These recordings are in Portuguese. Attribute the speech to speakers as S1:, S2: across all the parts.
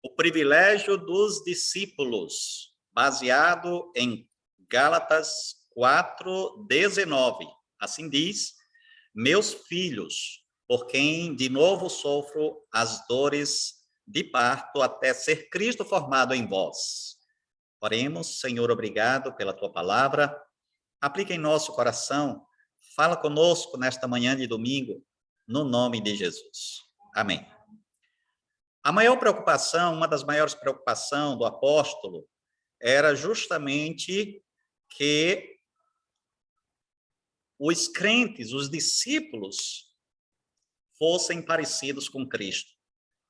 S1: O privilégio dos discípulos, baseado em Gálatas 4:19. Assim diz: meus filhos, por quem de novo sofro as dores de parto até ser Cristo formado em vós. Oremos. Senhor, obrigado pela tua palavra. Aplica em nosso coração. Fala conosco nesta manhã de domingo, no nome de Jesus. Amém. A maior preocupação, uma das maiores preocupações do apóstolo, era justamente que os crentes, os discípulos, fossem parecidos com Cristo.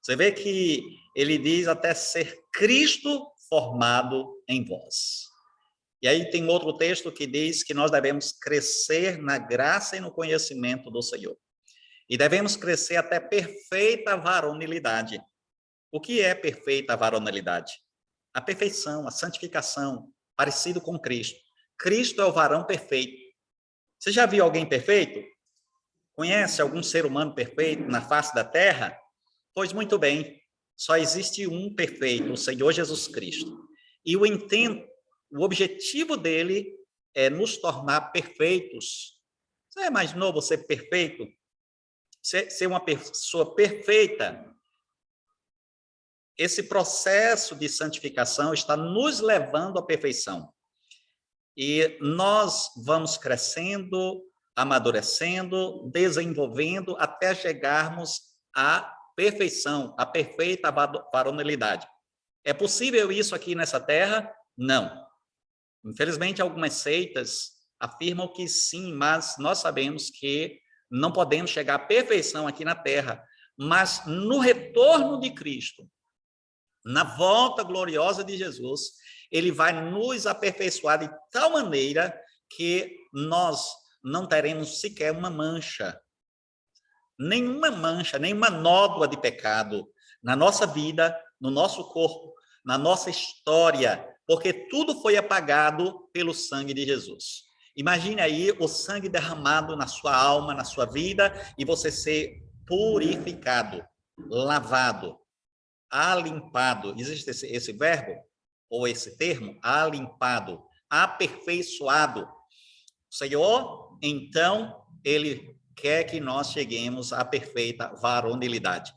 S1: Você vê que ele diz até ser Cristo formado em vós. E aí tem outro texto que diz que nós devemos crescer na graça e no conhecimento do Senhor. E devemos crescer até perfeita varonilidade. O que é perfeita varonilidade? A perfeição, a santificação, parecido com Cristo. Cristo é o varão perfeito. Você já viu alguém perfeito? Conhece algum ser humano perfeito na face da terra? Pois muito bem, só existe um perfeito, o Senhor Jesus Cristo. E o intento, o objetivo dele é nos tornar perfeitos. Você imaginou você perfeito? Ser uma pessoa perfeita? Esse processo de santificação está nos levando à perfeição. E nós vamos crescendo, amadurecendo, desenvolvendo, até chegarmos à perfeição, à perfeita varonilidade. É possível isso aqui nessa terra? Não. Infelizmente, algumas seitas afirmam que sim, mas nós sabemos que não podemos chegar à perfeição aqui na terra. Mas no retorno de Cristo, na volta gloriosa de Jesus, ele vai nos aperfeiçoar de tal maneira que nós não teremos sequer uma mancha, nenhuma nódoa de pecado na nossa vida, no nosso corpo, na nossa história, porque tudo foi apagado pelo sangue de Jesus. Imagine aí o sangue derramado na sua alma, na sua vida, e você ser purificado, lavado, alimpado. Existe esse verbo, ou esse termo? Alimpado, aperfeiçoado. O Senhor, então, ele quer que nós cheguemos à perfeita varonilidade.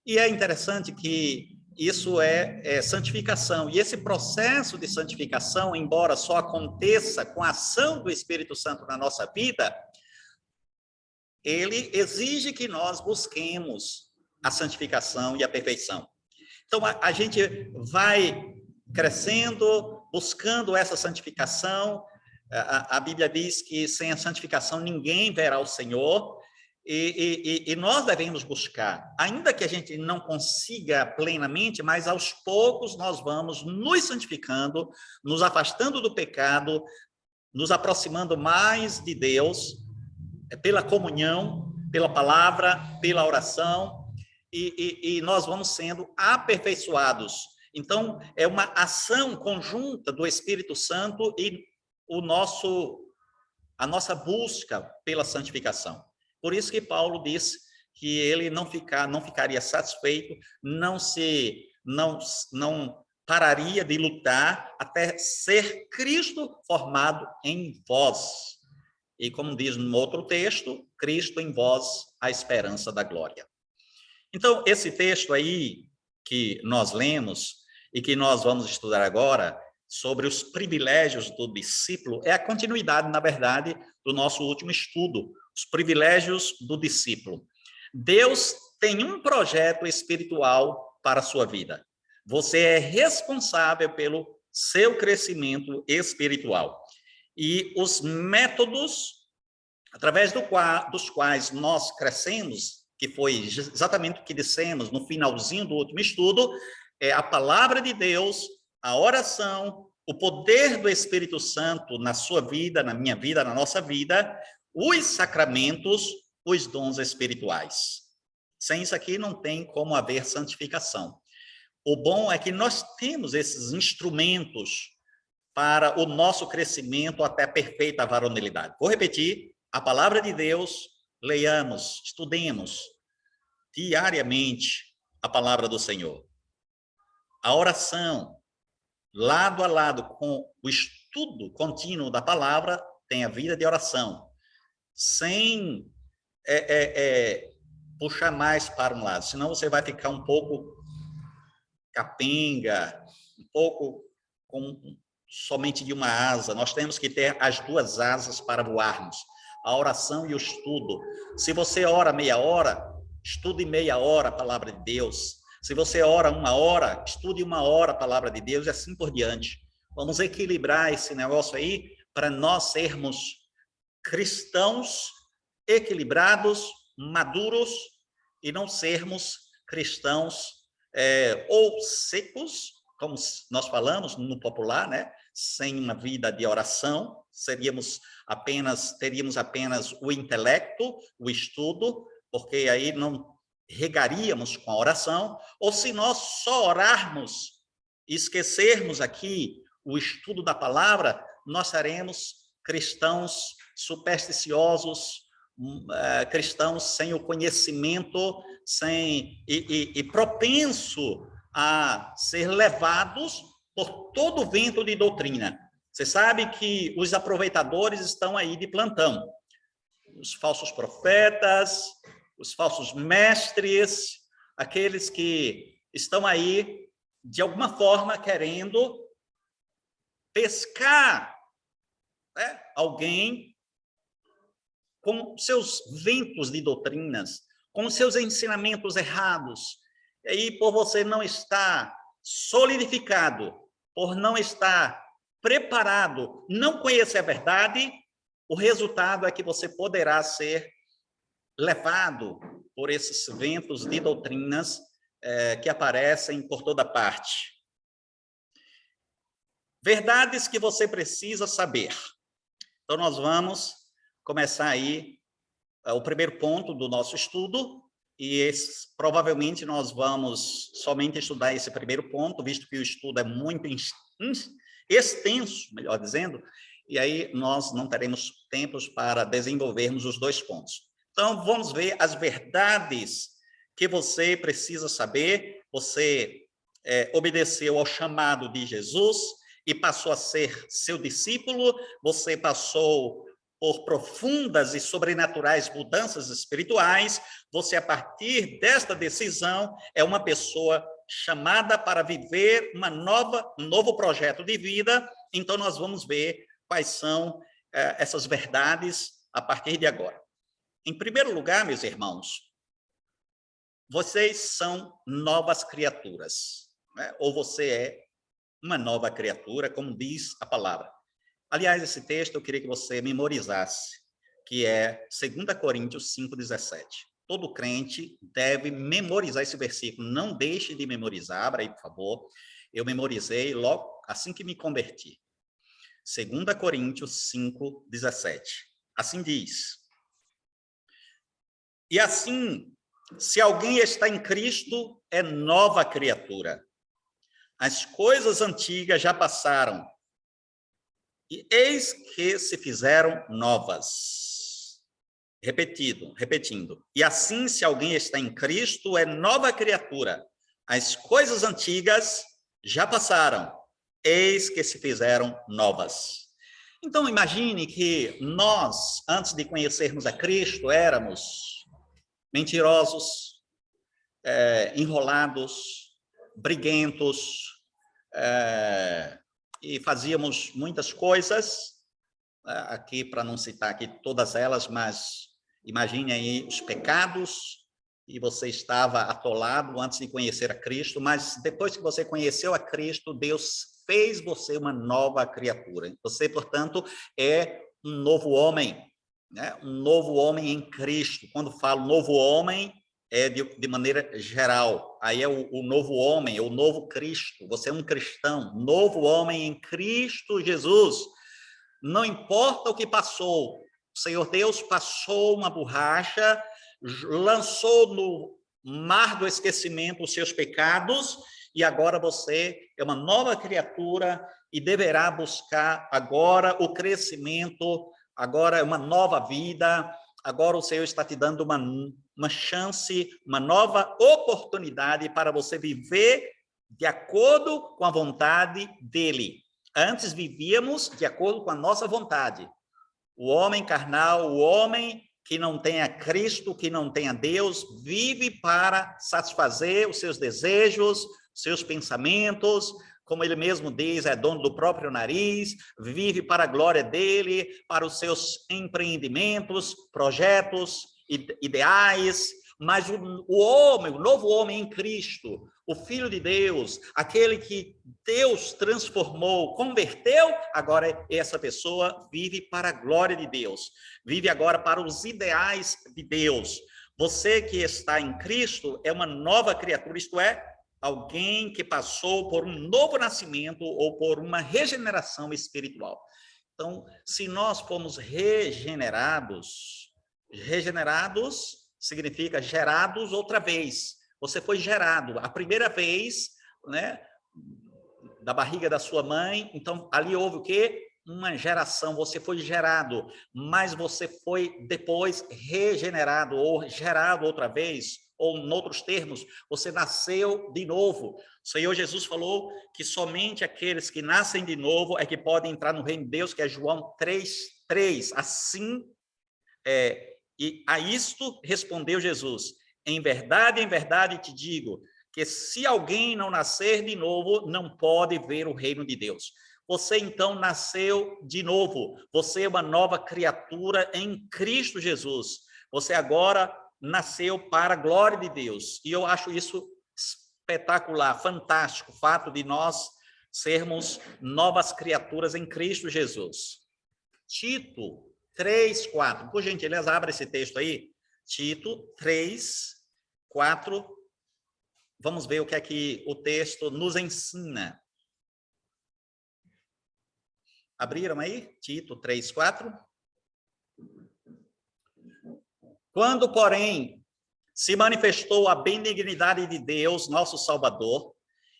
S1: E é interessante que isso é santificação. E esse processo de santificação, embora só aconteça com a ação do Espírito Santo na nossa vida, ele exige que nós busquemos a santificação e a perfeição. Então, a gente vai crescendo, buscando essa santificação. A Bíblia diz que sem a santificação ninguém verá o Senhor, e nós devemos buscar, ainda que a gente não consiga plenamente, mas aos poucos nós vamos nos santificando, nos afastando do pecado, nos aproximando mais de Deus, pela comunhão, pela palavra, pela oração, e nós vamos sendo aperfeiçoados. Então, é uma ação conjunta do Espírito Santo e a nossa busca pela santificação. Por isso que Paulo disse que ele não ficaria satisfeito, não pararia de lutar até ser Cristo formado em vós. E como diz no outro texto, Cristo em vós, a esperança da glória. Então, esse texto aí que nós lemos e que nós vamos estudar agora, sobre os privilégios do discípulo, é a continuidade, na verdade, do nosso último estudo, os privilégios do discípulo. Deus tem um projeto espiritual para a sua vida. Você é responsável pelo seu crescimento espiritual. E os métodos através dos quais nós crescemos, que foi exatamente o que dissemos no finalzinho do último estudo, é a palavra de Deus, a oração, o poder do Espírito Santo na sua vida, na minha vida, na nossa vida, os sacramentos, os dons espirituais. Sem isso aqui não tem como haver santificação. O bom é que nós temos esses instrumentos para o nosso crescimento até a perfeita varonilidade. Vou repetir: a palavra de Deus, leiamos, estudemos diariamente a palavra do Senhor. a oração, lado a lado com o estudo contínuo da palavra, tem a vida de oração, sem puxar mais para um lado, senão você vai ficar um pouco capenga, um pouco com somente de uma asa. Nós temos que ter as duas asas para voarmos, a oração e o estudo. Se você ora meia hora, estude meia hora a palavra de Deus. Se você ora uma hora, estude uma hora a palavra de Deus e assim por diante. Vamos equilibrar esse negócio aí para nós sermos cristãos equilibrados, maduros e não sermos cristãos ou secos, como nós falamos no popular, né? Sem uma vida de oração, teríamos apenas o intelecto, o estudo, porque aí não regaríamos com a oração, ou se nós só orarmos e esquecermos aqui o estudo da palavra, nós seremos cristãos supersticiosos, cristãos sem o conhecimento, e propenso a ser levados por todo o vento de doutrina. Você sabe que os aproveitadores estão aí de plantão. Os falsos profetas, os falsos mestres, aqueles que estão aí, de alguma forma, querendo pescar, né, alguém com seus ventos de doutrinas, com seus ensinamentos errados. E aí, por você não estar solidificado, por não estar preparado, não conhecer a verdade, o resultado é que você poderá ser levado por esses ventos de doutrinas que aparecem por toda parte. Verdades que você precisa saber. Então, nós vamos começar aí o primeiro ponto do nosso estudo, e provavelmente nós vamos somente estudar esse primeiro ponto, visto que o estudo é muito extenso, melhor dizendo, e aí nós não teremos tempos para desenvolvermos os dois pontos. Então, vamos ver as verdades que você precisa saber. Você obedeceu ao chamado de Jesus e passou a ser seu discípulo, você passou por profundas e sobrenaturais mudanças espirituais, você, a partir desta decisão, é uma pessoa chamada para viver um novo projeto de vida. Então, nós vamos ver quais são essas verdades a partir de agora. Em primeiro lugar, meus irmãos, vocês são novas criaturas, né? Ou você é uma nova criatura, como diz a palavra. Aliás, esse texto eu queria que você memorizasse, que é 2 Coríntios 5,17. Todo crente deve memorizar esse versículo. Não deixe de memorizar, abra aí, por favor. Eu memorizei logo assim que me converti. 2 Coríntios 5,17. Assim diz: e assim, se alguém está em Cristo, é nova criatura. As coisas antigas já passaram, e eis que se fizeram novas. Repetindo. E assim, se alguém está em Cristo, é nova criatura. As coisas antigas já passaram, eis que se fizeram novas. Então, imagine que nós, antes de conhecermos a Cristo, éramos mentirosos, enrolados, briguentos, e fazíamos muitas coisas, aqui para não citar aqui todas elas, mas imagine aí os pecados, e você estava atolado antes de conhecer a Cristo, mas depois que você conheceu a Cristo, Deus fez você uma nova criatura. Você, portanto, é um novo homem, né? Um novo homem em Cristo. Quando falo novo homem, é de maneira geral. Aí é o novo homem, é o novo Cristo. Você é um cristão, novo homem em Cristo Jesus. Não importa o que passou, o Senhor Deus passou uma borracha, lançou no mar do esquecimento os seus pecados, e agora você é uma nova criatura e deverá buscar agora o crescimento, agora é uma nova vida. Agora o Senhor está te dando uma chance, uma nova oportunidade para você viver de acordo com a vontade dele. Antes vivíamos de acordo com a nossa vontade. O homem carnal, o homem que não tem a Cristo, que não tem a Deus, vive para satisfazer os seus desejos, seus pensamentos, como ele mesmo diz, é dono do próprio nariz, vive para a glória dele, para os seus empreendimentos, projetos, ideais. Mas o homem, o novo homem em Cristo, o Filho de Deus, aquele que Deus transformou, converteu, agora essa pessoa vive para a glória de Deus, vive agora para os ideais de Deus. Você que está em Cristo é uma nova criatura, isto é, alguém que passou por um novo nascimento ou por uma regeneração espiritual. Então, se nós fomos regenerados significa gerados outra vez. Você foi gerado a primeira vez, né, da barriga da sua mãe, então ali houve o quê? Uma geração, você foi gerado, mas você foi depois regenerado ou gerado outra vez, ou em outros termos, você nasceu de novo. O Senhor Jesus falou que somente aqueles que nascem de novo é que podem entrar no reino de Deus, que é João 3:3. Assim, e a isto respondeu Jesus: em verdade te digo, que se alguém não nascer de novo, não pode ver o reino de Deus. Você então nasceu de novo, você é uma nova criatura em Cristo Jesus. Você agora nasceu para a glória de Deus. E eu acho isso espetacular, fantástico, o fato de nós sermos novas criaturas em Cristo Jesus. Tito 3:4. Por gentileza, abra esse texto aí. Tito 3:4. Vamos ver o que é que o texto nos ensina. Abriram aí? Tito 3:4. Quando, porém, se manifestou a benignidade de Deus, nosso Salvador,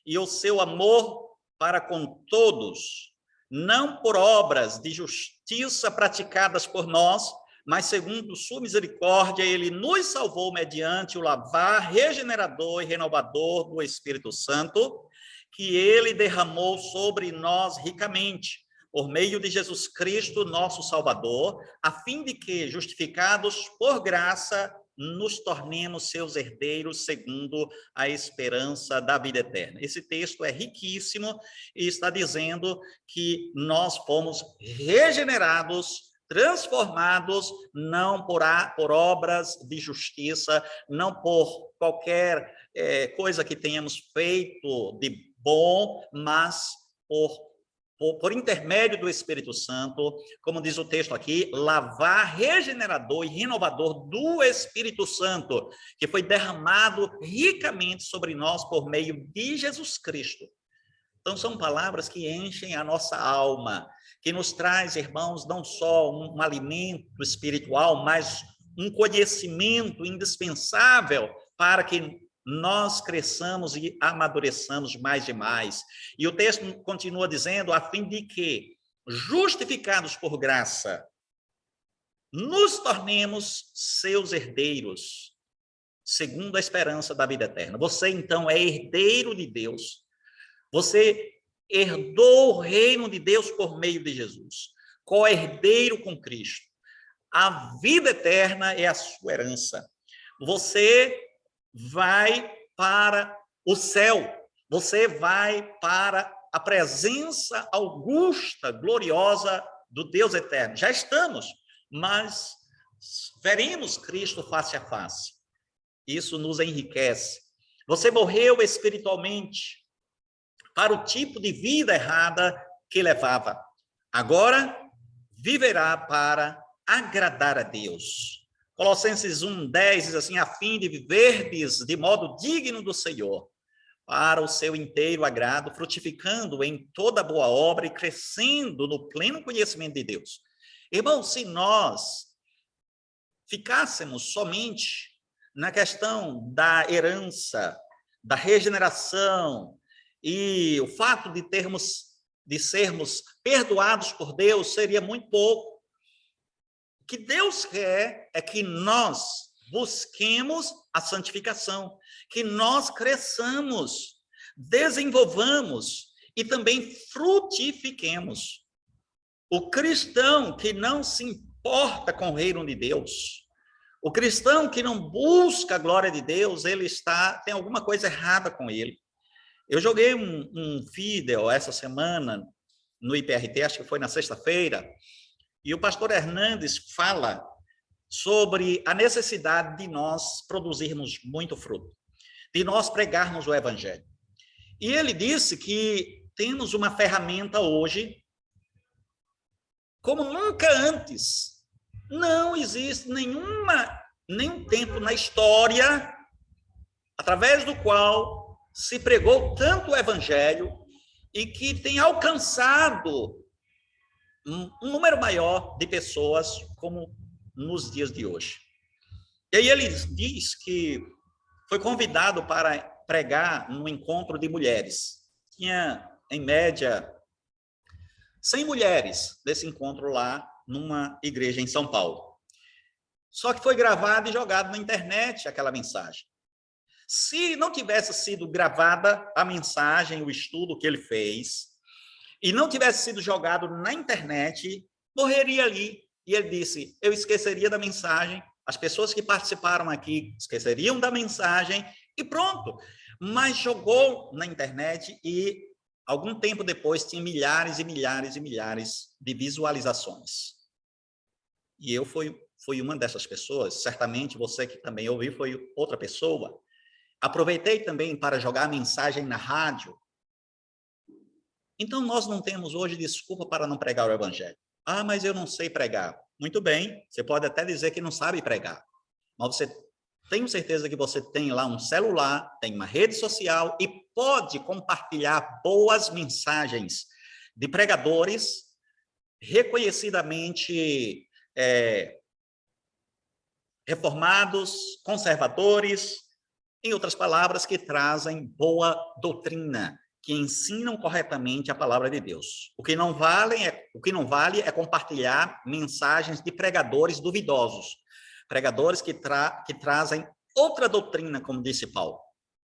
S1: e o seu amor para com todos, não por obras de justiça praticadas por nós, mas segundo sua misericórdia, ele nos salvou mediante o lavar regenerador e renovador do Espírito Santo, que ele derramou sobre nós ricamente, por meio de Jesus Cristo, nosso Salvador, a fim de que, justificados por graça, nos tornemos seus herdeiros segundo a esperança da vida eterna. Esse texto é riquíssimo e está dizendo que nós fomos regenerados, transformados, não por obras de justiça, não por qualquer coisa que tenhamos feito de bom, mas por intermédio do Espírito Santo, como diz o texto aqui, lavar regenerador e renovador do Espírito Santo, que foi derramado ricamente sobre nós por meio de Jesus Cristo. Então, são palavras que enchem a nossa alma, que nos traz, irmãos, não só um alimento espiritual, mas um conhecimento indispensável para que nós cresçamos e amadureçamos mais e mais. E o texto continua dizendo, a fim de que, justificados por graça, nos tornemos seus herdeiros, segundo a esperança da vida eterna. Você, então, é herdeiro de Deus. Você herdou o reino de Deus por meio de Jesus. Co-herdeiro com Cristo. A vida eterna é a sua herança. Você vai para o céu, você vai para a presença augusta, gloriosa do Deus eterno. Já estamos, mas veremos Cristo face a face. Isso nos enriquece. Você morreu espiritualmente para o tipo de vida errada que levava. Agora viverá para agradar a Deus. Colossenses 1:10 diz assim, a fim de viverdes de modo digno do Senhor, para o seu inteiro agrado, frutificando em toda boa obra e crescendo no pleno conhecimento de Deus. Irmão, se nós ficássemos somente na questão da herança, da regeneração e o fato de sermos perdoados por Deus, seria muito pouco. O que Deus quer é que nós busquemos a santificação, que nós cresçamos. desenvolvamos e também frutifiquemos. O cristão que não se importa com o reino de Deus, o cristão que não busca a glória de Deus, tem alguma coisa errada com ele. Eu joguei um vídeo essa semana no IPRT, acho que foi na sexta-feira, e o pastor Hernandes fala sobre a necessidade de nós produzirmos muito fruto, de nós pregarmos o evangelho. E ele disse que temos uma ferramenta hoje, como nunca antes. Não existe nenhum tempo na história através do qual se pregou tanto o evangelho e que tem alcançado um número maior de pessoas como nos dias de hoje. E aí ele diz que foi convidado para pregar num encontro de mulheres. Tinha, em média, 100 mulheres desse encontro lá, numa igreja em São Paulo. Só que foi gravado e jogado na internet aquela mensagem. Se não tivesse sido gravada a mensagem, o estudo que ele fez, e não tivesse sido jogado na internet, morreria ali. E ele disse, eu esqueceria da mensagem, as pessoas que participaram aqui esqueceriam da mensagem, e pronto. Mas jogou na internet e, algum tempo depois, tinha milhares e milhares e milhares de visualizações. E eu fui uma dessas pessoas, certamente você que também ouviu foi outra pessoa. Aproveitei também para jogar a mensagem na rádio. Então, nós não temos hoje desculpa para não pregar o evangelho. Ah, mas eu não sei pregar. Muito bem, você pode até dizer que não sabe pregar. Mas tenho certeza que você tem lá um celular, tem uma rede social e pode compartilhar boas mensagens de pregadores reconhecidamente reformados, conservadores, em outras palavras, que trazem boa doutrina, que ensinam corretamente a palavra de Deus. O que não vale é compartilhar mensagens de pregadores duvidosos, pregadores que trazem outra doutrina, como disse Paulo.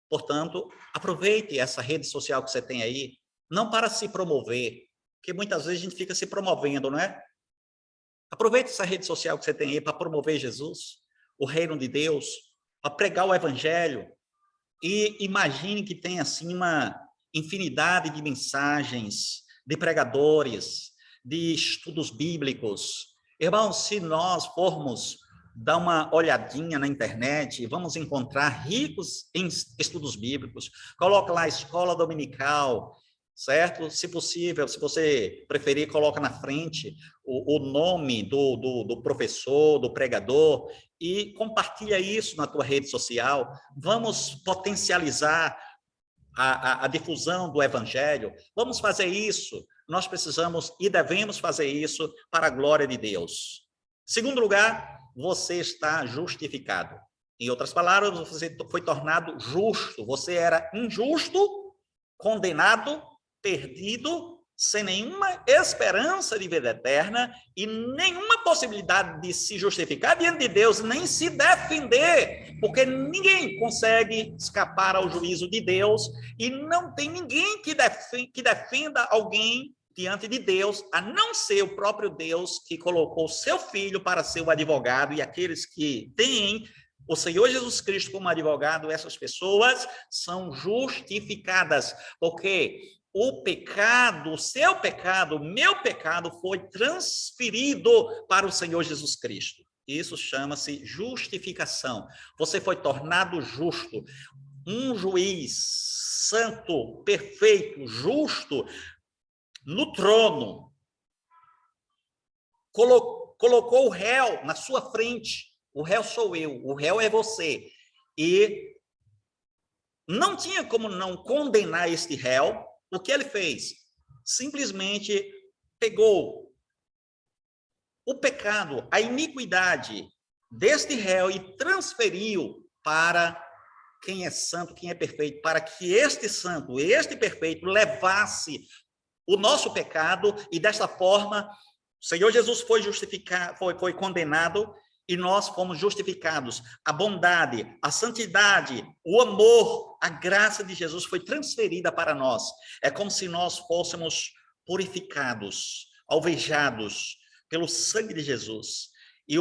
S1: Portanto, aproveite essa rede social que você tem aí, não para se promover, porque muitas vezes a gente fica se promovendo, não é? Aproveite essa rede social que você tem aí para promover Jesus, o reino de Deus, para pregar o evangelho, e imagine que tem assim uma infinidade de mensagens, de pregadores, de estudos bíblicos. Irmãos, se nós formos dar uma olhadinha na internet, vamos encontrar ricos em estudos bíblicos. Coloca lá a escola dominical, certo? Se possível, se você preferir, coloca na frente o nome do professor, do pregador, e compartilha isso na tua rede social. Vamos potencializar a difusão do evangelho. Vamos fazer isso. Nós precisamos e devemos fazer isso para a glória de Deus. Segundo lugar, você está justificado. Em outras palavras, você foi tornado justo. Você era injusto, condenado, perdido, sem nenhuma esperança de vida eterna e nenhuma possibilidade de se justificar diante de Deus, nem se defender, porque ninguém consegue escapar ao juízo de Deus e não tem ninguém que defenda alguém diante de Deus, a não ser o próprio Deus que colocou seu Filho para ser o advogado, e aqueles que têm o Senhor Jesus Cristo como advogado, essas pessoas são justificadas, porque o pecado, o seu pecado, o meu pecado foi transferido para o Senhor Jesus Cristo. Isso chama-se justificação. Você foi tornado justo. Um juiz santo, perfeito, justo, no trono, colocou o réu na sua frente. O réu sou eu, o réu é você. E não tinha como não condenar este réu. O que ele fez? Simplesmente pegou o pecado, a iniquidade deste réu e transferiu para quem é santo, quem é perfeito, para que este santo, este perfeito, levasse o nosso pecado, e desta forma o Senhor Jesus foi justificado, foi condenado, e nós fomos justificados. A bondade, a santidade, o amor, a graça de Jesus foi transferida para nós. É como se nós fôssemos purificados, alvejados pelo sangue de Jesus. E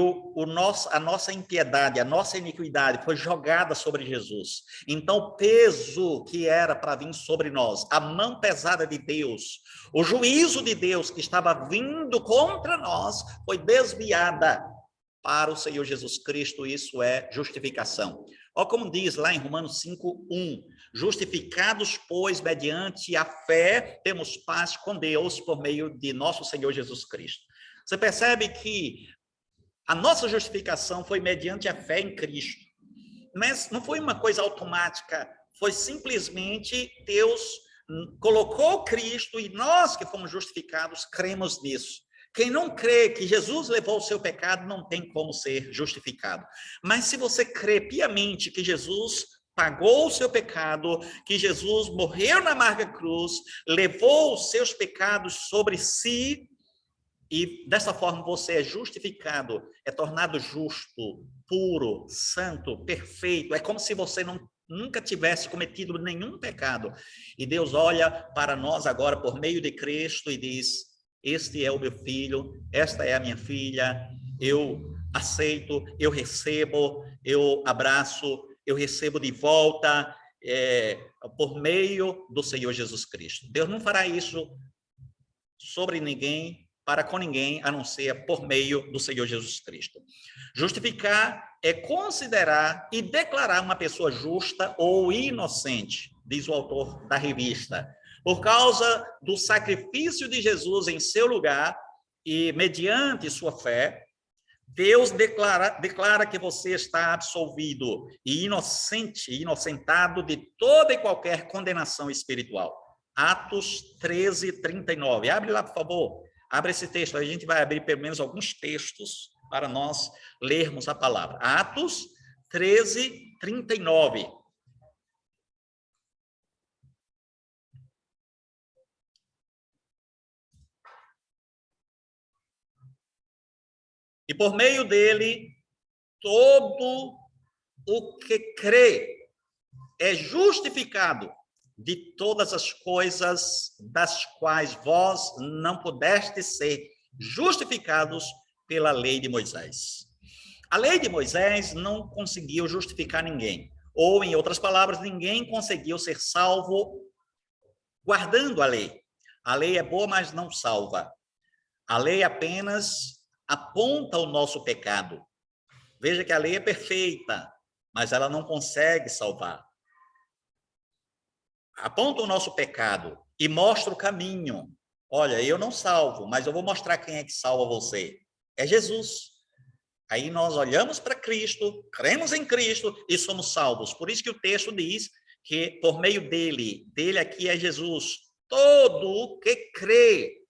S1: a nossa impiedade, a nossa iniquidade foi jogada sobre Jesus. Então, o peso que era para vir sobre nós, a mão pesada de Deus, o juízo de Deus que estava vindo contra nós, foi desviada para o Senhor Jesus Cristo. Isso é justificação. Olha como diz lá em Romanos 5:1, justificados, pois, mediante a fé, temos paz com Deus por meio de nosso Senhor Jesus Cristo. Você percebe que a nossa justificação foi mediante a fé em Cristo. Mas não foi uma coisa automática, foi simplesmente Deus colocou Cristo e nós que fomos justificados cremos nisso. Quem não crê que Jesus levou o seu pecado não tem como ser justificado. Mas se você crê piamente que Jesus pagou o seu pecado, que Jesus morreu na amarga cruz, levou os seus pecados sobre si, e dessa forma você é justificado, é tornado justo, puro, santo, perfeito. É como se você nunca tivesse cometido nenhum pecado. E Deus olha para nós agora por meio de Cristo e diz: este é o meu filho, esta é a minha filha, eu aceito, eu recebo, eu abraço, eu recebo de volta, por meio do Senhor Jesus Cristo. Deus não fará isso sobre ninguém, para com ninguém, a não ser por meio do Senhor Jesus Cristo. Justificar é considerar e declarar uma pessoa justa ou inocente, diz o autor da revista, por causa do sacrifício de Jesus em seu lugar e mediante sua fé. Deus declara que você está absolvido e inocentado de toda e qualquer condenação espiritual. Atos 13:39. Abre lá, por favor. Abre esse texto. A gente vai abrir pelo menos alguns textos para nós lermos a palavra. Atos 13:39. E por meio dele, todo o que crê é justificado de todas as coisas das quais vós não pudestes ser justificados pela lei de Moisés. A lei de Moisés não conseguiu justificar ninguém. Ou, em outras palavras, ninguém conseguiu ser salvo guardando a lei. A lei é boa, mas não salva. A lei apenas aponta o nosso pecado. Veja que a lei é perfeita, mas ela não consegue salvar. Aponta o nosso pecado e mostra o caminho. Olha, eu não salvo, mas eu vou mostrar quem é que salva você. É Jesus. Aí nós olhamos para Cristo, cremos em Cristo e somos salvos. Por isso que o texto diz que por meio dele aqui é Jesus, todo o que crê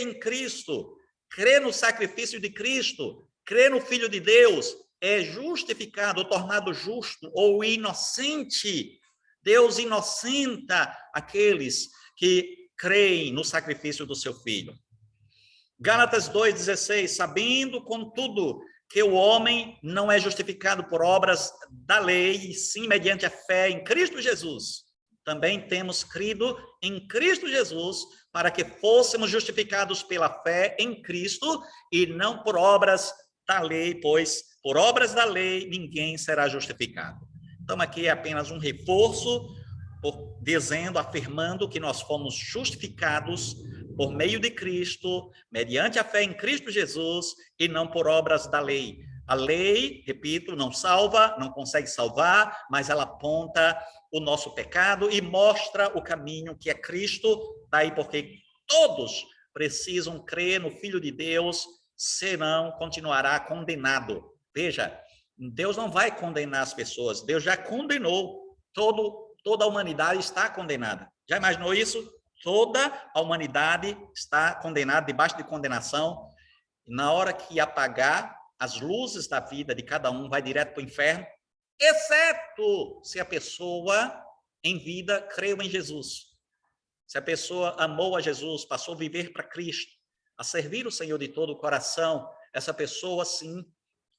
S1: em Cristo, crê no sacrifício de Cristo, crê no Filho de Deus, é justificado, ou tornado justo, ou inocente. Deus inocenta aqueles que creem no sacrifício do seu Filho. Gálatas 2:16, sabendo, contudo, que o homem não é justificado por obras da lei, e sim mediante a fé em Cristo Jesus. Também temos crido em Cristo Jesus, para que fôssemos justificados pela fé em Cristo, e não por obras da lei, pois por obras da lei ninguém será justificado. Então, aqui é apenas um reforço, afirmando que nós fomos justificados por meio de Cristo, mediante a fé em Cristo Jesus, e não por obras da lei. A lei, repito, não salva, não consegue salvar, mas ela aponta o nosso pecado e mostra o caminho que é Cristo, daí porque todos precisam crer no Filho de Deus, senão continuará condenado. Veja, Deus não vai condenar as pessoas, Deus já condenou. Toda a humanidade está condenada. Já imaginou isso? Toda a humanidade está condenada, debaixo de condenação. Na hora que apagar, as luzes da vida de cada um vai direto para o inferno, exceto se a pessoa em vida creu em Jesus. Se a pessoa amou a Jesus, passou a viver para Cristo, a servir o Senhor de todo o coração, essa pessoa, sim,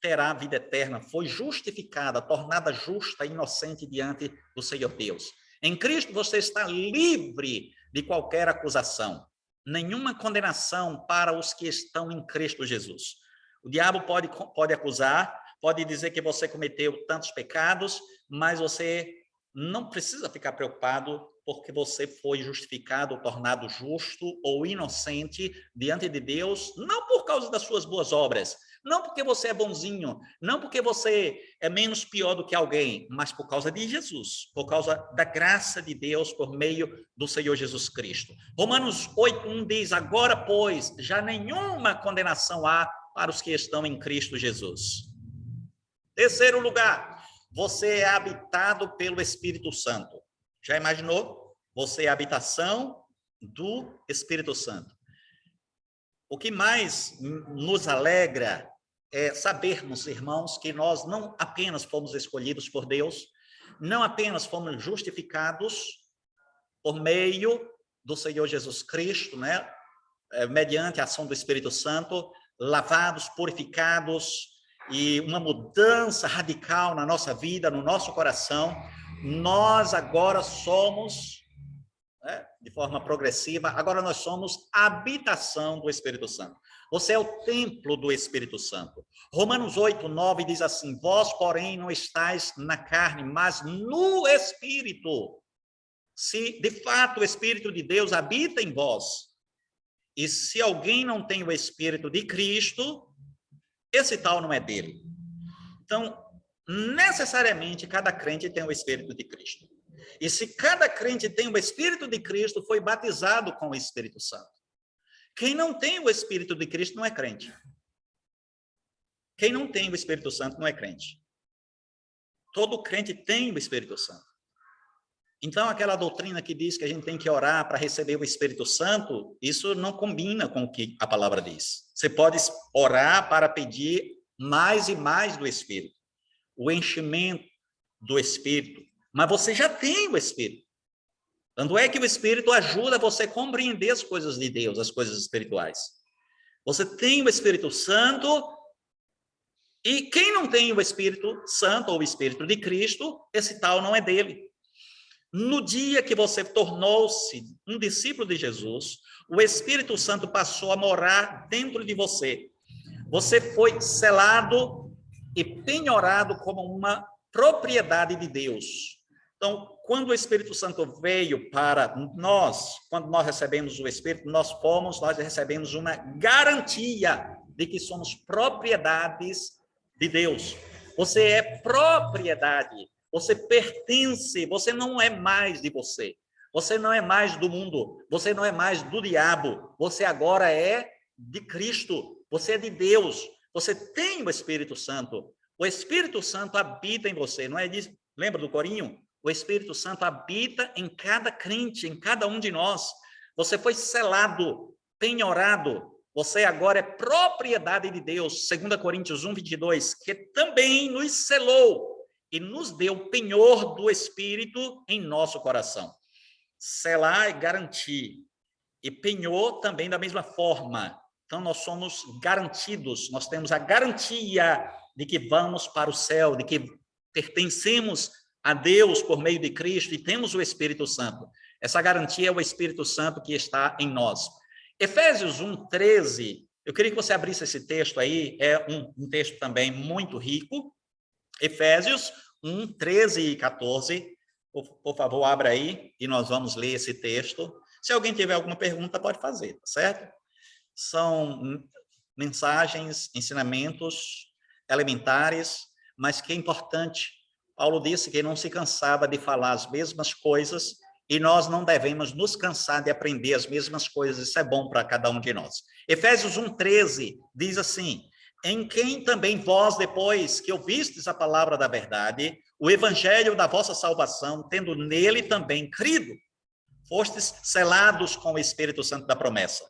S1: terá vida eterna, foi justificada, tornada justa e inocente diante do Senhor Deus. Em Cristo você está livre de qualquer acusação, nenhuma condenação para os que estão em Cristo Jesus. O diabo pode acusar, pode dizer que você cometeu tantos pecados, mas você não precisa ficar preocupado, porque você foi justificado, tornado justo ou inocente diante de Deus, não por causa das suas boas obras, não porque você é bonzinho, não porque você é menos pior do que alguém, mas por causa de Jesus, por causa da graça de Deus por meio do Senhor Jesus Cristo. Romanos 8:1 diz: agora, pois, já nenhuma condenação há para os que estão em Cristo Jesus. Terceiro lugar, você é habitado pelo Espírito Santo. Já imaginou? Você é a habitação do Espírito Santo. O que mais nos alegra é sabermos, irmãos, que nós não apenas fomos escolhidos por Deus, não apenas fomos justificados por meio do Senhor Jesus Cristo, né? Mediante a ação do Espírito Santo, lavados, purificados, e uma mudança radical na nossa vida, no nosso coração. Nós agora somos, de forma progressiva, agora nós somos a habitação do Espírito Santo. Você é o templo do Espírito Santo. Romanos 8:9 diz assim: vós, porém, não estáis na carne, mas no Espírito. Se, de fato, o Espírito de Deus habita em vós, e se alguém não tem o Espírito de Cristo, esse tal não é dele. Então, necessariamente, cada crente tem o Espírito de Cristo. E se cada crente tem o Espírito de Cristo, foi batizado com o Espírito Santo. Quem não tem o Espírito de Cristo não é crente. Quem não tem o Espírito Santo não é crente. Todo crente tem o Espírito Santo. Então, aquela doutrina que diz que a gente tem que orar para receber o Espírito Santo, isso não combina com o que a palavra diz. Você pode orar para pedir mais e mais do Espírito, o enchimento do Espírito, mas você já tem o Espírito. Tanto é que o Espírito ajuda você a compreender as coisas de Deus, as coisas espirituais. Você tem o Espírito Santo, e quem não tem o Espírito Santo ou o Espírito de Cristo, esse tal não é dele. No dia que você tornou-se um discípulo de Jesus, o Espírito Santo passou a morar dentro de você. Você foi selado e penhorado como uma propriedade de Deus. Então, quando o Espírito Santo veio para nós, quando nós recebemos o Espírito, nós recebemos uma garantia de que somos propriedades de Deus. Você é propriedade. Você pertence, você não é mais de você. Você não é mais do mundo, você não é mais do diabo. Você agora é de Cristo, você é de Deus. Você tem o Espírito Santo. O Espírito Santo habita em você, não é disso? Lembra do corinho? O Espírito Santo habita em cada crente, em cada um de nós. Você foi selado, penhorado. Você agora é propriedade de Deus. 2 Coríntios 1:22, que também nos selou e nos deu penhor do Espírito em nosso coração. Selar é garantir, e penhor também da mesma forma. Então, nós somos garantidos, nós temos a garantia de que vamos para o céu, de que pertencemos a Deus por meio de Cristo e temos o Espírito Santo. Essa garantia é o Espírito Santo que está em nós. Efésios 1:13, eu queria que você abrisse esse texto aí, é um texto também muito rico. Efésios 1:13 e 14, por favor, abra aí e nós vamos ler esse texto. Se alguém tiver alguma pergunta, pode fazer, tá certo? São mensagens, ensinamentos elementares, mas que é importante. Paulo disse que não se cansava de falar as mesmas coisas e nós não devemos nos cansar de aprender as mesmas coisas. Isso é bom para cada um de nós. Efésios 1:13 diz assim: em quem também vós, depois que ouvistes a palavra da verdade, o evangelho da vossa salvação, tendo nele também crido, fostes selados com o Espírito Santo da promessa,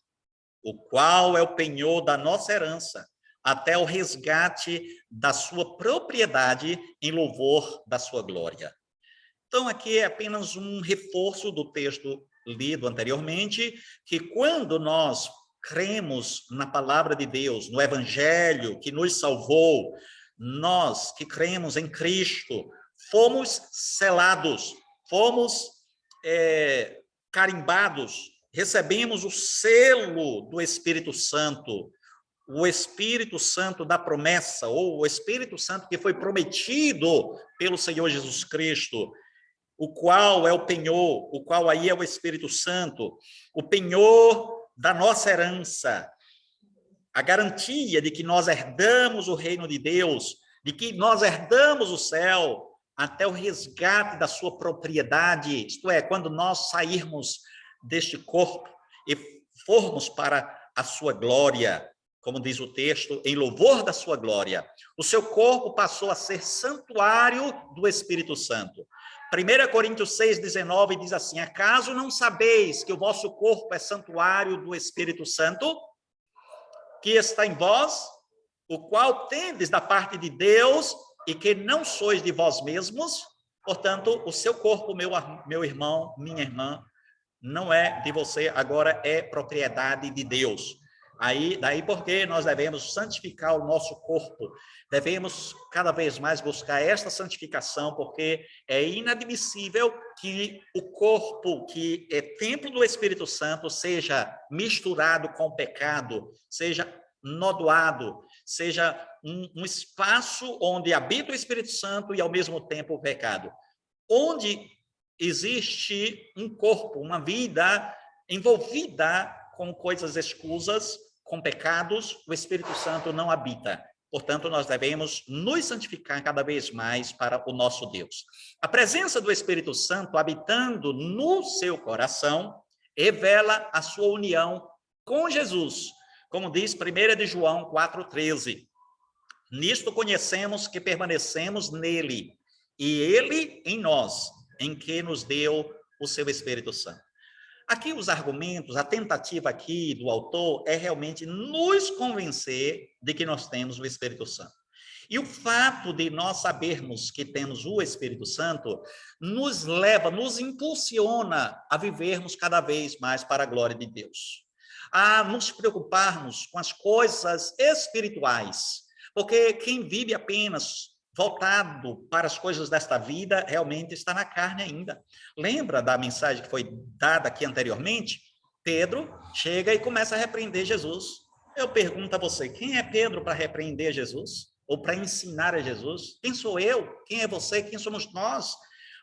S1: o qual é o penhor da nossa herança, até o resgate da sua propriedade em louvor da sua glória. Então, aqui é apenas um reforço do texto lido anteriormente, que quando nós cremos na palavra de Deus, no evangelho que nos salvou, nós que cremos em Cristo, fomos selados, fomos carimbados, recebemos o selo do Espírito Santo, o Espírito Santo da promessa, ou o Espírito Santo que foi prometido pelo Senhor Jesus Cristo, o qual é o penhor, o qual aí é o Espírito Santo, o penhor da nossa herança, a garantia de que nós herdamos o reino de Deus, de que nós herdamos o céu, até o resgate da sua propriedade, isto é, quando nós sairmos deste corpo e formos para a sua glória, como diz o texto, em louvor da sua glória. O seu corpo passou a ser santuário do Espírito Santo. 1 Coríntios 6,19 diz assim: acaso não sabeis que o vosso corpo é santuário do Espírito Santo, que está em vós, o qual tendes da parte de Deus, e que não sois de vós mesmos? Portanto, o seu corpo, meu irmão, minha irmã, não é de você, agora é propriedade de Deus. Daí porque nós devemos santificar o nosso corpo, devemos cada vez mais buscar esta santificação, porque é inadmissível que o corpo, que é templo do Espírito Santo, seja misturado com o pecado, seja nodoado, seja um espaço onde habita o Espírito Santo e ao mesmo tempo o pecado. Onde existe um corpo, uma vida envolvida com coisas escusas, com pecados, o Espírito Santo não habita. Portanto, nós devemos nos santificar cada vez mais para o nosso Deus. A presença do Espírito Santo habitando no seu coração revela a sua união com Jesus, como diz 1 de João 4,13. Nisto conhecemos que permanecemos nele, e ele em nós, em que nos deu o seu Espírito Santo. Aqui os argumentos, a tentativa aqui do autor é realmente nos convencer de que nós temos o Espírito Santo. E o fato de nós sabermos que temos o Espírito Santo nos leva, nos impulsiona a vivermos cada vez mais para a glória de Deus, a nos preocuparmos com as coisas espirituais, porque quem vive apenas voltado para as coisas desta vida, realmente está na carne ainda. Lembra da mensagem que foi dada aqui anteriormente? Pedro chega e começa a repreender Jesus. Eu pergunto a você, quem é Pedro para repreender Jesus? Ou para ensinar a Jesus? Quem sou eu? Quem é você? Quem somos nós?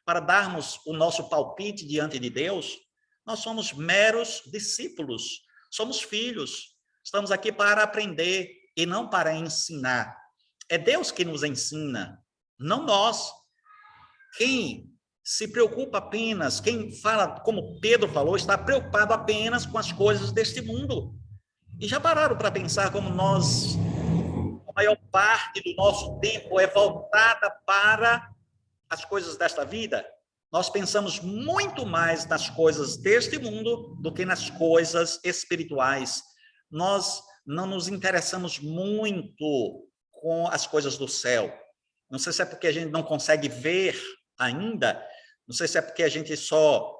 S1: Para darmos o nosso palpite diante de Deus? Nós somos meros discípulos, somos filhos. Estamos aqui para aprender e não para ensinar. É Deus que nos ensina, não nós. Quem se preocupa apenas, quem fala, como Pedro falou, está preocupado apenas com as coisas deste mundo. E já pararam para pensar como nós, a maior parte do nosso tempo é voltada para as coisas desta vida? Nós pensamos muito mais nas coisas deste mundo do que nas coisas espirituais. Nós não nos interessamos muito com as coisas do céu. Não sei se é porque a gente não consegue ver ainda, não sei se é porque a gente só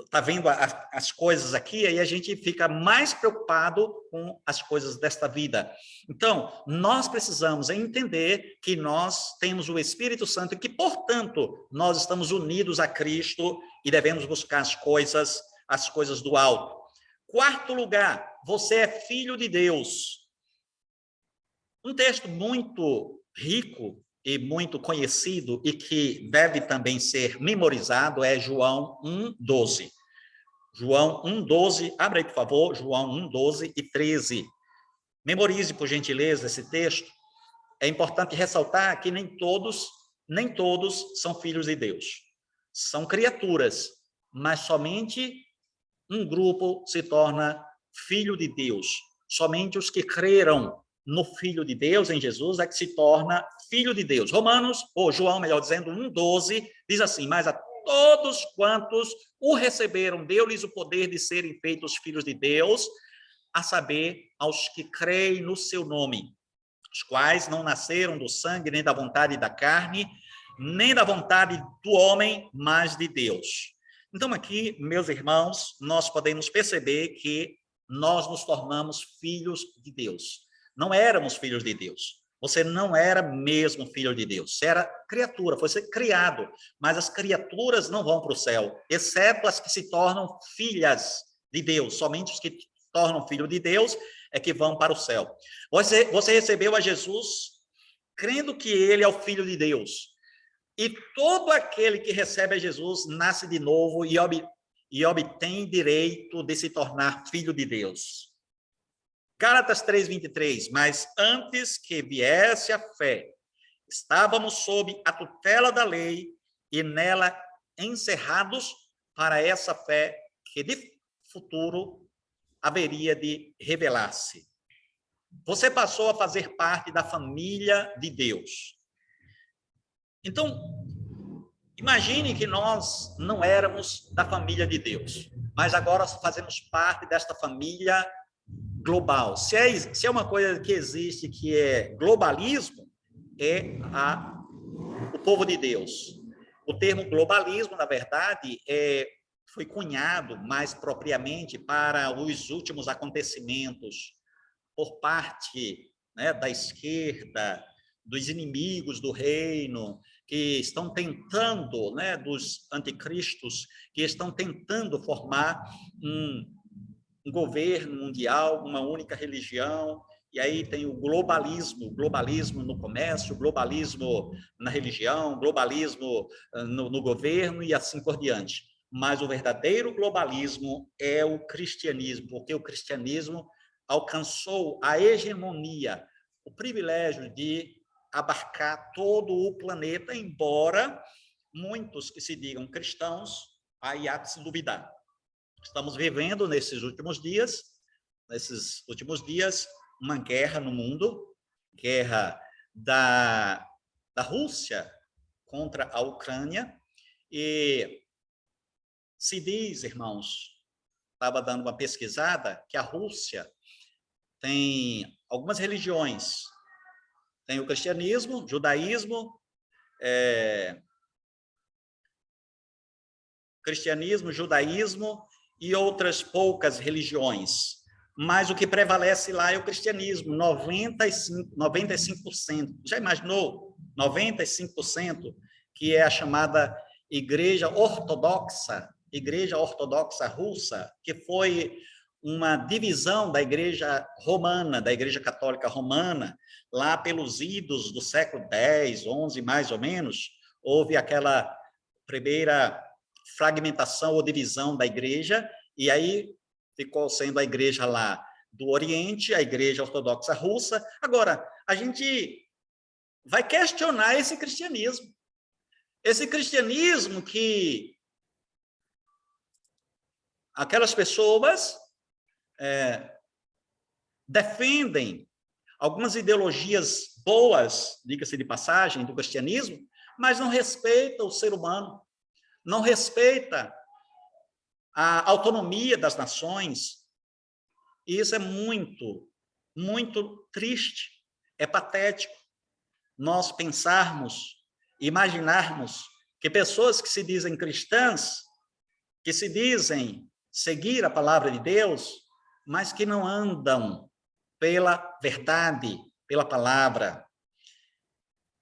S1: está vendo as coisas aqui, aí a gente fica mais preocupado com as coisas desta vida. Então, nós precisamos entender que nós temos o Espírito Santo e que, portanto, nós estamos unidos a Cristo e devemos buscar as coisas do alto. Quarto lugar, você é filho de Deus. Um texto muito rico e muito conhecido e que deve também ser memorizado é João 1,12. João 1,12, abra aí, por favor, João 1,12 e 13. Memorize, por gentileza, esse texto. É importante ressaltar que nem todos são filhos de Deus. São criaturas, mas somente um grupo se torna filho de Deus. Somente os que creram no Filho de Deus, em Jesus, é que se torna filho de Deus. João, melhor dizendo, 1,12, diz assim: mas a todos quantos o receberam, deu-lhes o poder de serem feitos filhos de Deus, a saber, aos que creem no seu nome, os quais não nasceram do sangue, nem da vontade da carne, nem da vontade do homem, mas de Deus. Então, aqui, meus irmãos, nós podemos perceber que nós nos tornamos filhos de Deus. Não éramos filhos de Deus. Você não era mesmo filho de Deus. Você era criatura, foi ser criado. Mas as criaturas não vão para o céu, exceto as que se tornam filhas de Deus. Somente os que tornam filho de Deus é que vão para o céu. Você recebeu a Jesus crendo que ele é o Filho de Deus. E todo aquele que recebe a Jesus nasce de novo e obtém direito de se tornar filho de Deus. Gálatas 3:23, mas antes que viesse a fé, estávamos sob a tutela da lei e nela encerrados para essa fé que de futuro haveria de revelar-se. Você passou a fazer parte da família de Deus. Então, imagine que nós não éramos da família de Deus, mas agora fazemos parte desta família global. Se é uma coisa que existe que é globalismo, é o povo de Deus. O termo globalismo, na verdade, foi cunhado mais propriamente para os últimos acontecimentos por parte, né, da esquerda, dos inimigos do reino, que estão tentando, né, dos anticristos, que estão tentando formar um governo mundial, uma única religião, e aí tem o globalismo no comércio, globalismo na religião, globalismo no governo e assim por diante. Mas o verdadeiro globalismo é o cristianismo, porque o cristianismo alcançou a hegemonia, o privilégio de abarcar todo o planeta, embora muitos que se digam cristãos, aí há que se duvidar. Estamos vivendo nesses últimos dias, uma guerra no mundo, guerra da Rússia contra a Ucrânia, e se diz, irmãos, estava dando uma pesquisada, que a Rússia tem algumas religiões, tem o cristianismo, judaísmo, e outras poucas religiões. Mas o que prevalece lá é o cristianismo, 95%. Já imaginou? 95%, que é a chamada Igreja Ortodoxa Russa, que foi uma divisão da Igreja Romana, da Igreja Católica Romana, lá pelos idos do século X, XI, mais ou menos, houve aquela primeira fragmentação ou divisão da igreja, e aí ficou sendo a igreja lá do Oriente, a Igreja Ortodoxa Russa. Agora, a gente vai questionar esse cristianismo que aquelas pessoas defendem algumas ideologias boas, diga-se de passagem, do cristianismo, mas não respeita o ser humano, não respeita a autonomia das nações. E isso é muito, muito triste, é patético. Nós pensarmos, imaginarmos que pessoas que se dizem cristãs, que se dizem seguir a palavra de Deus, mas que não andam pela verdade, pela palavra.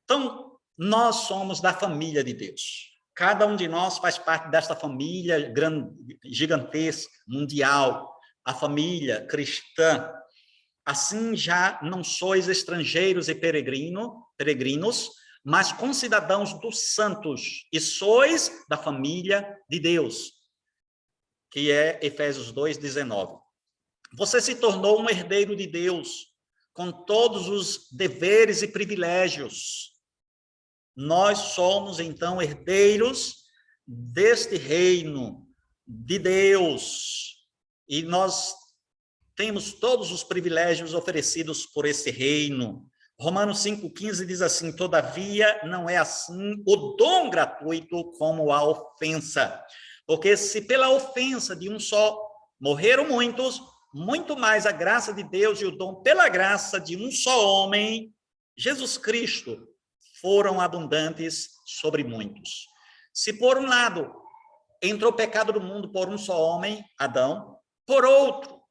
S1: Então, nós somos da família de Deus. Cada um de nós faz parte desta família gigantesca, mundial, a família cristã. Assim já não sois estrangeiros e peregrinos, mas concidadãos dos santos, e sois da família de Deus, que é Efésios 2:19. Você se tornou um herdeiro de Deus, com todos os deveres e privilégios. Nós somos, então, herdeiros deste reino de Deus, e nós temos todos os privilégios oferecidos por esse reino. Romanos 5,15 diz assim: todavia não é assim o dom gratuito como a ofensa. Porque se pela ofensa de um só morreram muitos, muito mais a graça de Deus e o dom pela graça de um só homem, Jesus Cristo, foram abundantes sobre muitos. Se por um lado entrou o pecado do mundo por um só homem, Adão, por outro,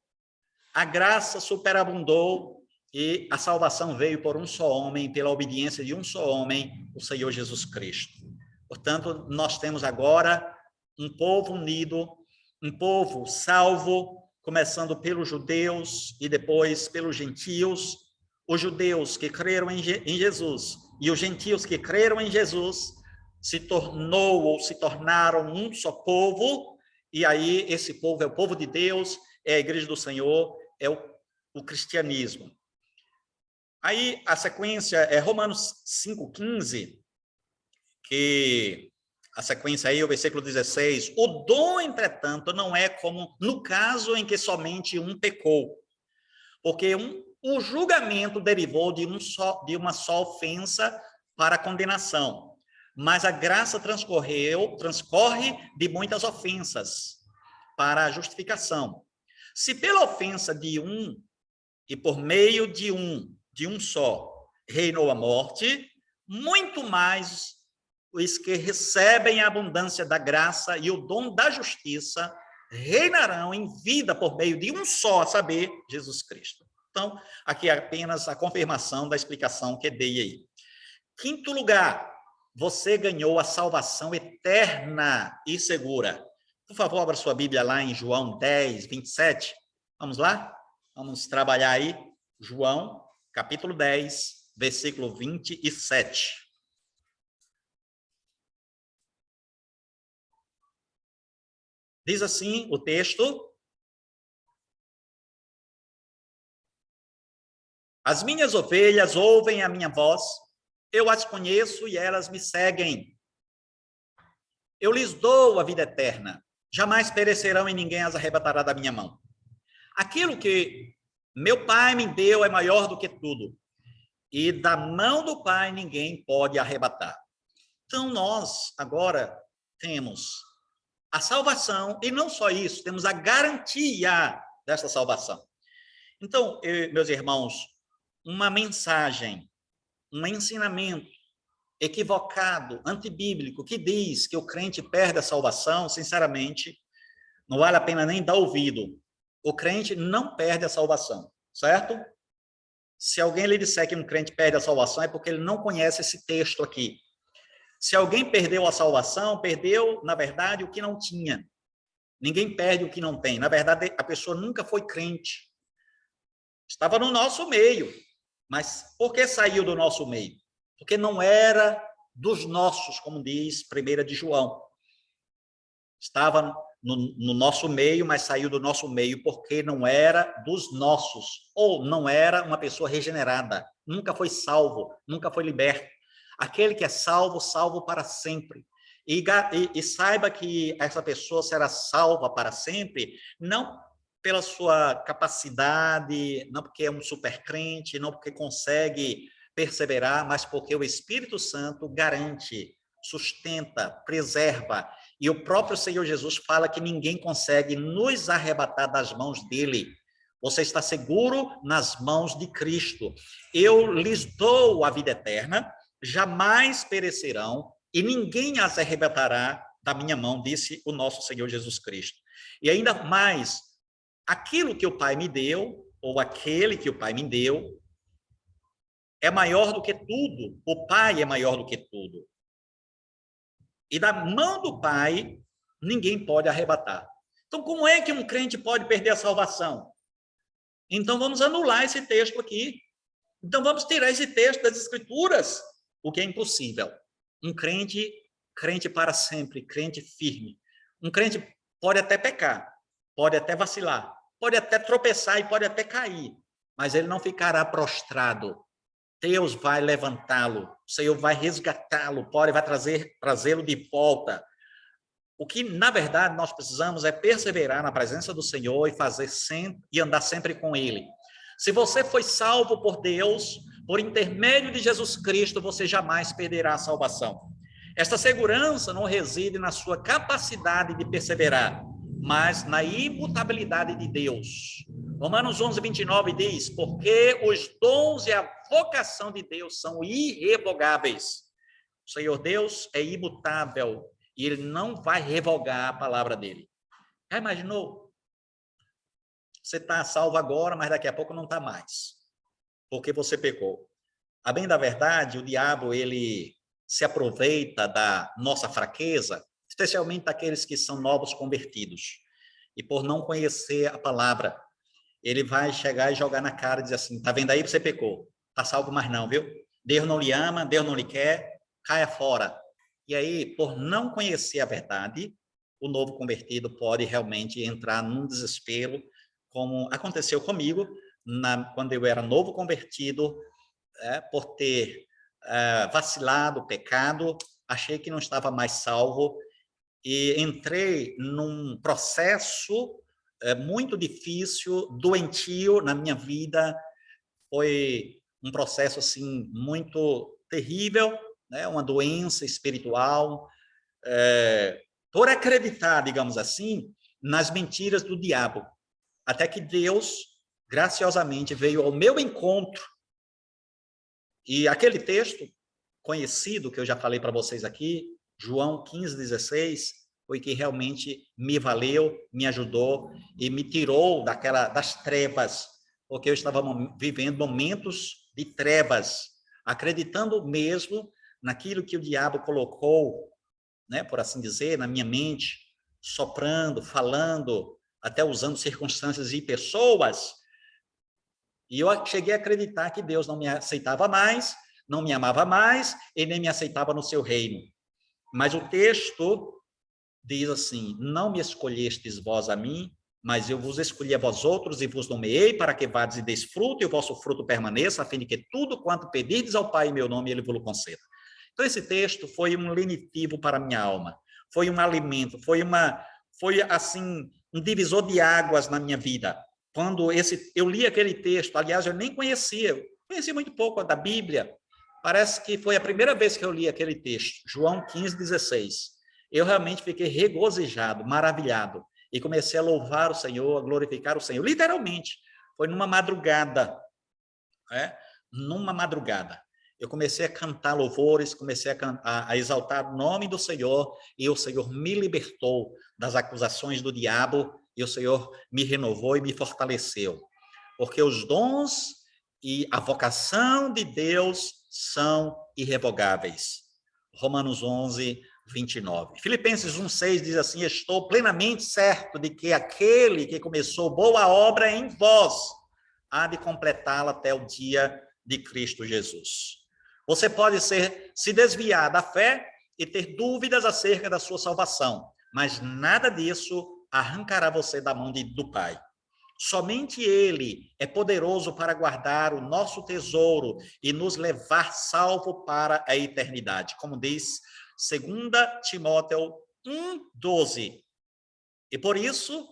S1: a graça superabundou E a salvação veio por um só homem, pela obediência de um só homem, o Senhor Jesus Cristo. Portanto, nós temos agora um povo unido, um povo salvo, começando pelos judeus e depois pelos gentios. Os judeus que creram em Jesus e os gentios que creram em Jesus se tornaram um só povo, e aí esse povo é o povo de Deus, é a igreja do Senhor, é o cristianismo. Aí a sequência é Romanos 5,15, que a sequência aí, o versículo 16, o dom, entretanto, não é como no caso em que somente um pecou, porque o julgamento derivou de uma só ofensa para a condenação, mas a graça transcorre de muitas ofensas para a justificação. Se pela ofensa de um e por meio de um só, reinou a morte, muito mais os que recebem a abundância da graça e o dom da justiça reinarão em vida por meio de um só, a saber, Jesus Cristo. Então, aqui é apenas a confirmação da explicação que dei aí. Quinto lugar, você ganhou a salvação eterna e segura. Por favor, abra sua Bíblia lá em João 10, 27. Vamos lá? Vamos trabalhar aí. João, capítulo 10, versículo 27. Diz assim o texto: as minhas ovelhas ouvem a minha voz, eu as conheço e elas me seguem. Eu lhes dou a vida eterna, jamais perecerão e ninguém as arrebatará da minha mão. Aquilo que meu Pai me deu é maior do que tudo, e da mão do Pai ninguém pode arrebatar. Então nós agora temos a salvação, e não só isso, temos a garantia dessa salvação. Então, meus irmãos, uma mensagem, um ensinamento equivocado, antibíblico, que diz que o crente perde a salvação, sinceramente, não vale a pena nem dar ouvido. O crente não perde a salvação, certo? Se alguém lhe disser que um crente perde a salvação, é porque ele não conhece esse texto aqui. Se alguém perdeu a salvação, perdeu, na verdade, o que não tinha. Ninguém perde o que não tem. Na verdade, a pessoa nunca foi crente. Estava no nosso meio. Mas por que saiu do nosso meio? Porque não era dos nossos, como diz 1 de João. Estava no nosso meio, mas saiu do nosso meio porque não era dos nossos. Ou não era uma pessoa regenerada. Nunca foi salvo, nunca foi liberto. Aquele que é salvo, salvo para sempre. E saiba que essa pessoa será salva para sempre, não pela sua capacidade, não porque é um super crente, não porque consegue perseverar, mas porque o Espírito Santo garante, sustenta, preserva. E o próprio Senhor Jesus fala que ninguém consegue nos arrebatar das mãos dele. Você está seguro nas mãos de Cristo. Eu lhes dou a vida eterna, jamais perecerão, e ninguém as arrebatará da minha mão, disse o nosso Senhor Jesus Cristo. E ainda mais, aquilo que o Pai me deu, ou aquele que o Pai me deu, é maior do que tudo. O Pai é maior do que tudo. E da mão do Pai, ninguém pode arrebatar. Então, como é que um crente pode perder a salvação? Então, vamos anular esse texto aqui. Então, vamos tirar esse texto das Escrituras, o que é impossível. Um crente, crente para sempre, crente firme. Um crente pode até pecar, pode até vacilar, pode até tropeçar e pode até cair, mas ele não ficará prostrado. Deus vai levantá-lo, o Senhor vai resgatá-lo, vai trazê-lo de volta. O que, na verdade, nós precisamos é perseverar na presença do Senhor e fazer sempre e andar sempre com Ele. Se você foi salvo por Deus, por intermédio de Jesus Cristo, você jamais perderá a salvação. Esta segurança não reside na sua capacidade de perseverar, mas na imutabilidade de Deus. Romanos 11, 29 diz, porque os dons e a vocação de Deus são irrevogáveis. O Senhor Deus é imutável e ele não vai revogar a palavra dele. Já imaginou? Você está salvo agora, mas daqui a pouco não está mais. porque você pecou. A bem da verdade, o diabo, ele se aproveita da nossa fraqueza, especialmente daqueles que são novos convertidos. E por não conhecer a palavra, ele vai chegar e jogar na cara e dizer assim, tá vendo aí, você pecou, tá salvo mais não, viu? Deus não lhe ama, Deus não lhe quer, caia fora. E aí, por não conhecer a verdade, o novo convertido pode realmente entrar num desespero, como aconteceu comigo, quando eu era novo convertido, por ter vacilado, pecado, achei que não estava mais salvo, e entrei num processo muito difícil, doentio na minha vida. Foi um processo assim muito terrível, né? Uma doença espiritual, por acreditar, digamos assim, nas mentiras do diabo. Até que Deus, graciosamente, veio ao meu encontro. E aquele texto conhecido que eu já falei para vocês aqui, João 15:16, foi que realmente me valeu, me ajudou e me tirou das trevas, porque eu estava vivendo momentos de trevas, acreditando mesmo naquilo que o diabo colocou, né, por assim dizer, na minha mente, soprando, falando, até usando circunstâncias e pessoas. E eu cheguei a acreditar que Deus não me aceitava mais, não me amava mais e nem me aceitava no seu reino. Mas o texto diz assim: não me escolhestes vós a mim, mas eu vos escolhi a vós outros e vos nomeei para que vades e deis fruto e o vosso fruto permaneça, a fim de que tudo quanto pedirdes ao Pai em meu nome, ele vos conceda. Então esse texto foi um lenitivo para a minha alma, foi um alimento, foi assim um divisor de águas na minha vida. Quando eu li aquele texto, aliás, eu nem conhecia muito pouco da Bíblia. Parece que foi a primeira vez que eu li aquele texto, João 15:16. Eu realmente fiquei regozijado, maravilhado, e comecei a louvar o Senhor, a glorificar o Senhor. Literalmente, foi numa madrugada, numa madrugada. Eu comecei a cantar louvores, comecei a exaltar o nome do Senhor, e o Senhor me libertou das acusações do diabo, e o Senhor me renovou e me fortaleceu. Porque os dons e a vocação de Deus são irrevogáveis. Romanos 11:29. Filipenses 1:6 diz assim: estou plenamente certo de que aquele que começou boa obra em vós há de completá-la até o dia de Cristo Jesus. Você pode se desviar da fé e ter dúvidas acerca da sua salvação, mas nada disso arrancará você da mão do Pai. Somente Ele é poderoso para guardar o nosso tesouro e nos levar salvo para a eternidade, como diz 2 Timóteo 1:12. E por isso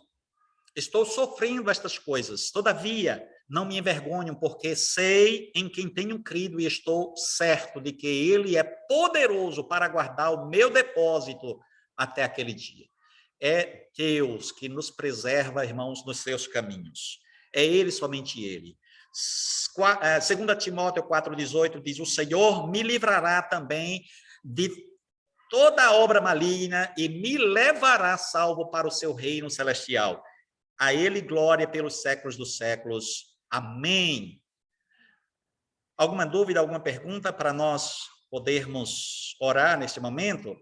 S1: estou sofrendo estas coisas. Todavia, não me envergonho, porque sei em quem tenho crido e estou certo de que Ele é poderoso para guardar o meu depósito até aquele dia. É Deus que nos preserva, irmãos, nos seus caminhos. É Ele, somente Ele. 2 Timóteo 4:18 diz: o Senhor me livrará também de toda obra maligna e me levará salvo para o seu reino celestial. A Ele glória pelos séculos dos séculos. Amém. Alguma dúvida, alguma pergunta para nós podermos orar neste momento?